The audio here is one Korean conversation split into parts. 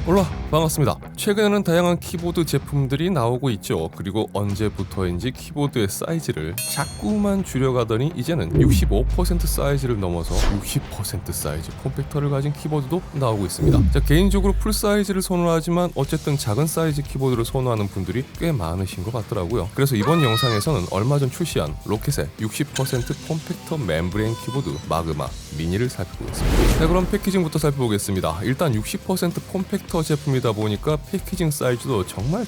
올라 반갑습니다. 최근에는 다양한 키보드 제품들이 나오고 있죠. 그리고 언제부터인지 키보드의 사이즈를 자꾸만 줄여가더니 이제는 65% 사이즈를 넘어서 60% 사이즈 컴팩터를 가진 키보드도 나오고 있습니다. 자, 개인적으로 풀 사이즈를 선호하지만 어쨌든 작은 사이즈 키보드를 선호하는 분들이 꽤 많으신 것 같더라고요. 그래서 이번 영상에서는 얼마 전 출시한 로켓의 60% 컴팩터 멤브레인 키보드 마그마 미니를 살펴보겠습니다. 자, 그럼 패키징부터 살펴보겠습니다. 일단 60% 컴팩터 제품이다 보니까 패키징 사이즈도 정말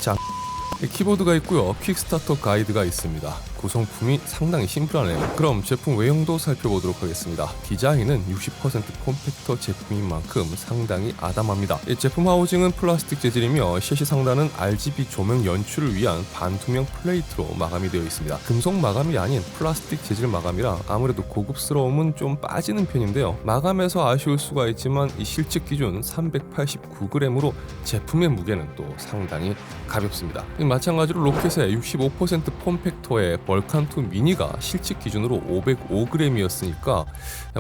키보드가 있고요. 퀵스타터 가이드가 있습니다. 구성품이 상당히 심플하네요. 그럼 제품 외형도 살펴보도록 하겠습니다. 디자인은 60% 컴팩터 제품인 만큼 상당히 아담합니다. 이 제품 하우징은 플라스틱 재질이며 셰시 상단은 RGB 조명 연출을 위한 반투명 플레이트로 마감이 되어 있습니다. 금속 마감이 아닌 플라스틱 재질 마감이라 아무래도 고급스러움은 좀 빠지는 편인데요. 마감에서 아쉬울 수가 있지만 이 실측 기준 389g으로 제품의 무게는 또 상당히 가볍습니다. 마찬가지로 로켓의 65% 컴팩터의 벌칸2 미니가 실측 기준으로 505g이었으니까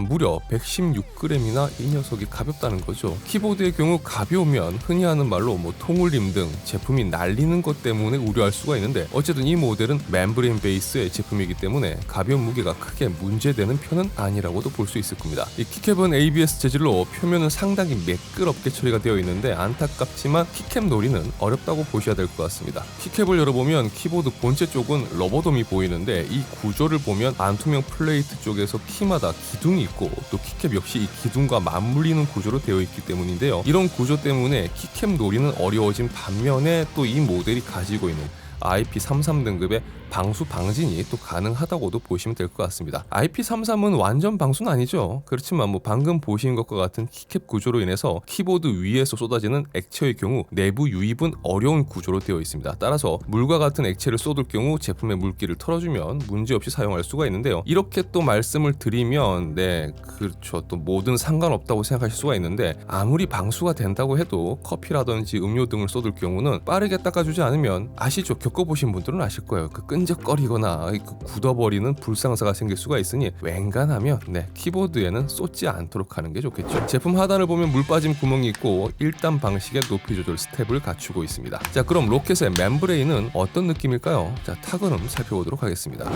무려 116g이나 이 녀석이 가볍다는 거죠. 키보드의 경우 가벼우면 흔히 하는 말로 통울림 등 제품이 날리는 것 때문에 우려할 수가 있는데 어쨌든 이 모델은 멤브레인 베이스의 제품이기 때문에 가벼운 무게가 크게 문제되는 편은 아니라고도 볼 수 있을 겁니다. 이 키캡은 ABS 재질로 표면은 상당히 매끄럽게 처리가 되어 있는데 안타깝지만 키캡 놀이는 어렵다고 보셔야 될 것 같습니다. 키캡을 열어보면 키보드 본체 쪽은 러버돔이 보이는데 이 구조를 보면 반투명 플레이트 쪽에서 키마다 기둥이 있고 또 키캡 역시 이 기둥과 맞물리는 구조로 되어 있기 때문인데요. 이런 구조 때문에 키캡 놀이는 어려워진 반면에 또 이 모델이 가지고 있는 IP33 등급의 방수 방진이 또 가능하다고도 보시면 될 것 같습니다. IP33은 완전 방수는 아니죠. 그렇지만 방금 보신 것과 같은 키캡 구조로 인해서 키보드 위에서 쏟아지는 액체의 경우 내부 유입은 어려운 구조로 되어 있습니다. 따라서 물과 같은 액체를 쏟을 경우 제품의 물기를 털어주면 문제없이 사용할 수가 있는데요. 이렇게 또 말씀을 드리면 그렇죠. 또 뭐든 상관없다고 생각하실 수가 있는데 아무리 방수가 된다고 해도 커피라든지 음료 등을 쏟을 경우는 빠르게 닦아주지 않으면 아시죠? 겪어보신 분들은 아실 거예요. 끈적거리거나 굳어버리는 불상사가 생길 수가 있으니 웬간하면 키보드에는 쏟지 않도록 하는 게 좋겠죠. 제품 하단을 보면 물 빠짐 구멍이 있고 1단 방식의 높이 조절 스텝을 갖추고 있습니다. 자, 그럼 로켓의 멤브레인은 어떤 느낌일까요? 자, 타건음 살펴보도록 하겠습니다.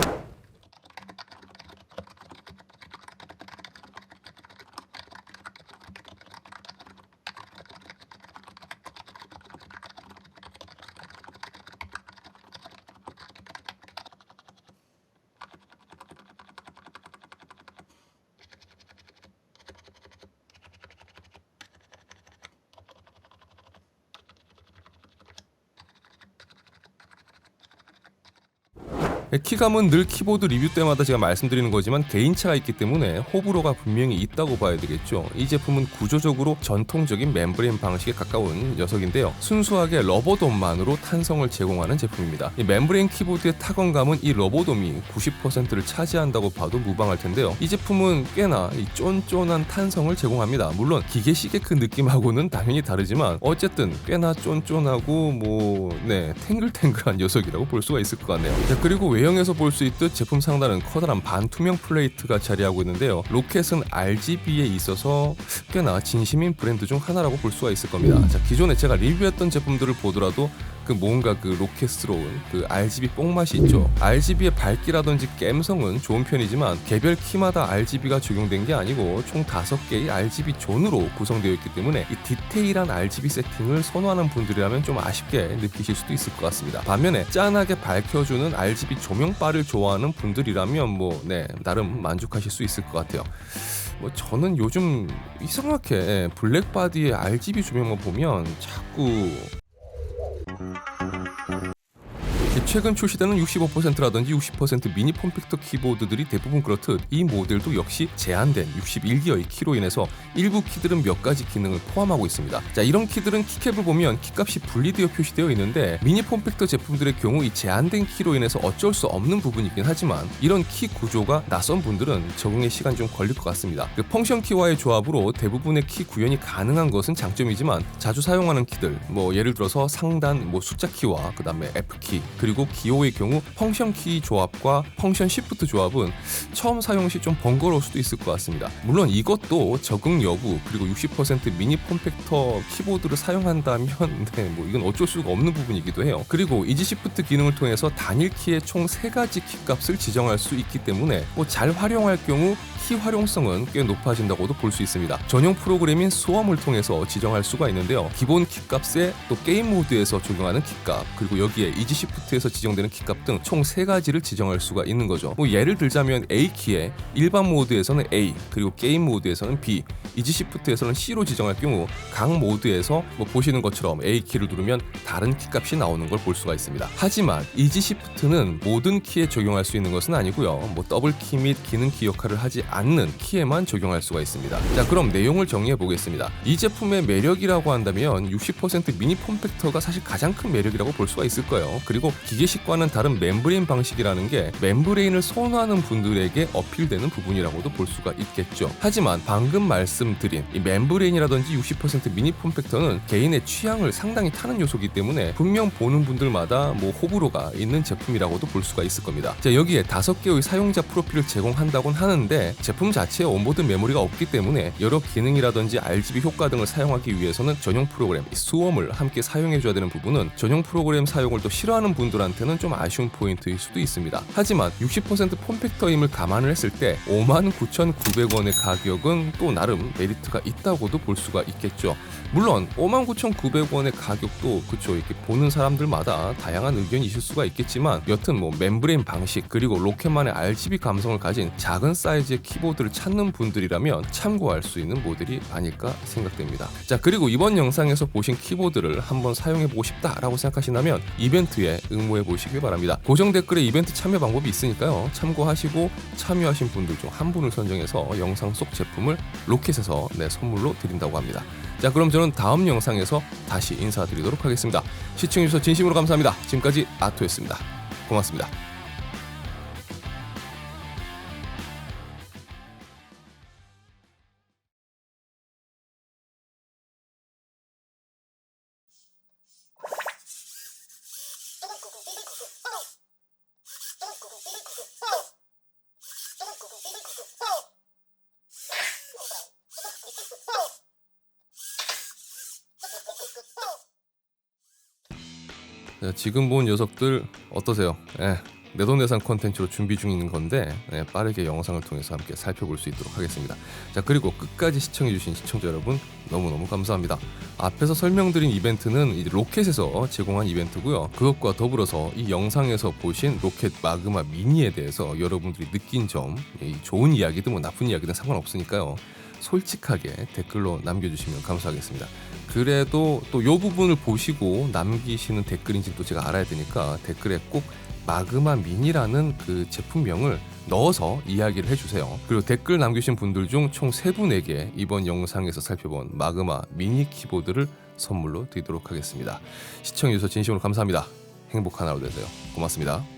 키감은 늘 키보드 리뷰 때마다 제가 말씀드리는 거지만 개인차가 있기 때문에 호불호가 분명히 있다고 봐야 되겠죠. 이 제품은 구조적으로 전통적인 멤브레인 방식에 가까운 녀석인데요. 순수하게 러버돔만으로 탄성을 제공하는 제품입니다. 이 멤브레인 키보드의 타건감은 이 러버돔이 90%를 차지한다고 봐도 무방할 텐데요. 이 제품은 꽤나 이 쫀쫀한 탄성을 제공합니다. 물론 기계식의 그 느낌하고는 당연히 다르지만 어쨌든 꽤나 쫀쫀하고 탱글탱글한 녀석이라고 볼 수가 있을 것 같네요. 자, 그리고 외형에서 볼 수 있듯 제품 상단은 커다란 반투명 플레이트가 자리하고 있는데요. 로켓은 RGB에 있어서 꽤나 진심인 브랜드 중 하나라고 볼 수가 있을 겁니다. 자, 기존에 제가 리뷰했던 제품들을 보더라도 뭔가 ROKE스러운 RGB 뽕맛이 있죠. RGB의 밝기라든지 갬성은 좋은 편이지만 개별 키마다 RGB가 적용된 게 아니고 총 5개의 RGB 존으로 구성되어 있기 때문에 이 디테일한 RGB 세팅을 선호하는 분들이라면 좀 아쉽게 느끼실 수도 있을 것 같습니다. 반면에 짠하게 밝혀주는 RGB 조명바를 좋아하는 분들이라면 나름 만족하실 수 있을 것 같아요. 저는 요즘 이상하게 블랙바디의 RGB 조명만 보면 자꾸 최근 출시되는 65%라든지 60% 미니 컴팩터 키보드들이 대부분 그렇듯 이 모델도 역시 제한된 61기의 키로 인해서 일부 키들은 몇 가지 기능을 포함하고 있습니다. 자, 이런 키들은 키캡을 보면 키값이 분리되어 표시되어 있는데 미니 컴팩터 제품들의 경우 이 제한된 키로 인해서 어쩔 수 없는 부분이긴 하지만 이런 키 구조가 낯선 분들은 적응에 시간이 좀 걸릴 것 같습니다. 펑션 키와의 조합으로 대부분의 키 구현이 가능한 것은 장점이지만 자주 사용하는 키들 예를 들어서 상단 숫자 키와 그 다음에 F키 그리고 그리고 기호의 경우 펑션 키 조합과 펑션 시프트 조합은 처음 사용 시 좀 번거로울 수도 있을 것 같습니다. 물론 이것도 적응 여부 그리고 60% 미니 폼팩터 키보드를 사용한다면 뭐 이건 어쩔 수가 없는 부분이기도 해요. 그리고 이지 시프트 기능을 통해서 단일 키의 총 3가지 키값을 지정할 수 있기 때문에 잘 활용할 경우 키 활용성은 꽤 높아진다고도 볼 수 있습니다. 전용 프로그램인 수험을 통해서 지정할 수가 있는데요. 기본 키값에 또 게임 모드에서 적용하는 키값 그리고 여기에 이지 시프트에서 지정되는 키값 등 총 3가지를 지정할 수가 있는 거죠. 예를 들자면 A키에 일반 모드에서는 A 그리고 게임 모드에서는 B 이지 시프트에서는 C로 지정할 경우 각 모드에서 보시는 것처럼 A키를 누르면 다른 키값이 나오는 걸 볼 수가 있습니다. 하지만 이지 시프트는 모든 키에 적용할 수 있는 것은 아니고요. 더블 키 및 기능 키 역할을 하지 않는 키에만 적용할 수가 있습니다. 자, 그럼 내용을 정리해 보겠습니다. 이 제품의 매력이라고 한다면 60% 미니 폼팩터가 사실 가장 큰 매력이라고 볼 수가 있을 거예요. 그리고 기계식과는 다른 멤브레인 방식이라는 게 멤브레인을 선호하는 분들에게 어필되는 부분이라고도 볼 수가 있겠죠. 하지만 방금 말씀드린 이 멤브레인이라든지 60% 미니 폼팩터는 개인의 취향을 상당히 타는 요소이기 때문에 분명 보는 분들마다 호불호가 있는 제품이라고도 볼 수가 있을 겁니다. 자, 여기에 5개의 사용자 프로필을 제공한다곤 하는데 제품 자체에 온보드 메모리가 없기 때문에 여러 기능이라든지 RGB 효과 등을 사용하기 위해서는 전용 프로그램 수험을 함께 사용해줘야 되는 부분은 전용 프로그램 사용을 또 싫어하는 분들한테는 좀 아쉬운 포인트일 수도 있습니다. 하지만 60% 폼팩터임을 감안을 했을 때 59,900원의 가격은 또 나름 메리트가 있다고도 볼 수가 있겠죠. 물론 59,900원의 가격도 이렇게 보는 사람들마다 다양한 의견이 있을 수가 있겠지만 여튼 멤브레인 방식 그리고 로켓만의 RGB 감성을 가진 작은 사이즈의 키보드를 찾는 분들이라면 참고할 수 있는 모델이 아닐까 생각됩니다. 자, 그리고 이번 영상에서 보신 키보드를 한번 사용해보고 싶다라고 생각하신다면 이벤트에 응모해 보시길 바랍니다. 고정 댓글에 이벤트 참여 방법이 있으니까요. 참고하시고 참여하신 분들 중 한 분을 선정해서 영상 속 제품을 로켓에서 선물로 드린다고 합니다. 자, 그럼 저는 다음 영상에서 다시 인사드리도록 하겠습니다. 시청해주셔서 진심으로 감사합니다. 지금까지 아토였습니다. 고맙습니다. 자, 지금 본 녀석들 어떠세요? 내돈내산 콘텐츠로 준비 중인 건데 빠르게 영상을 통해서 함께 살펴볼 수 있도록 하겠습니다. 자, 그리고 끝까지 시청해주신 시청자 여러분 너무너무 감사합니다. 앞에서 설명드린 이벤트는 이제 로켓에서 제공한 이벤트고요. 그것과 더불어서 이 영상에서 보신 로켓 마그마 미니에 대해서 여러분들이 느낀 점, 좋은 이야기든 나쁜 이야기든 상관없으니까요. 솔직하게 댓글로 남겨주시면 감사하겠습니다. 그래도 또 이 부분을 보시고 남기시는 댓글인지 또 제가 알아야 되니까 댓글에 꼭 마그마 미니라는 그 제품명을 넣어서 이야기를 해주세요. 그리고 댓글 남기신 분들 중 총 3분에게 이번 영상에서 살펴본 마그마 미니 키보드를 선물로 드리도록 하겠습니다. 시청해주셔서 진심으로 감사합니다. 행복한 하루 되세요. 고맙습니다.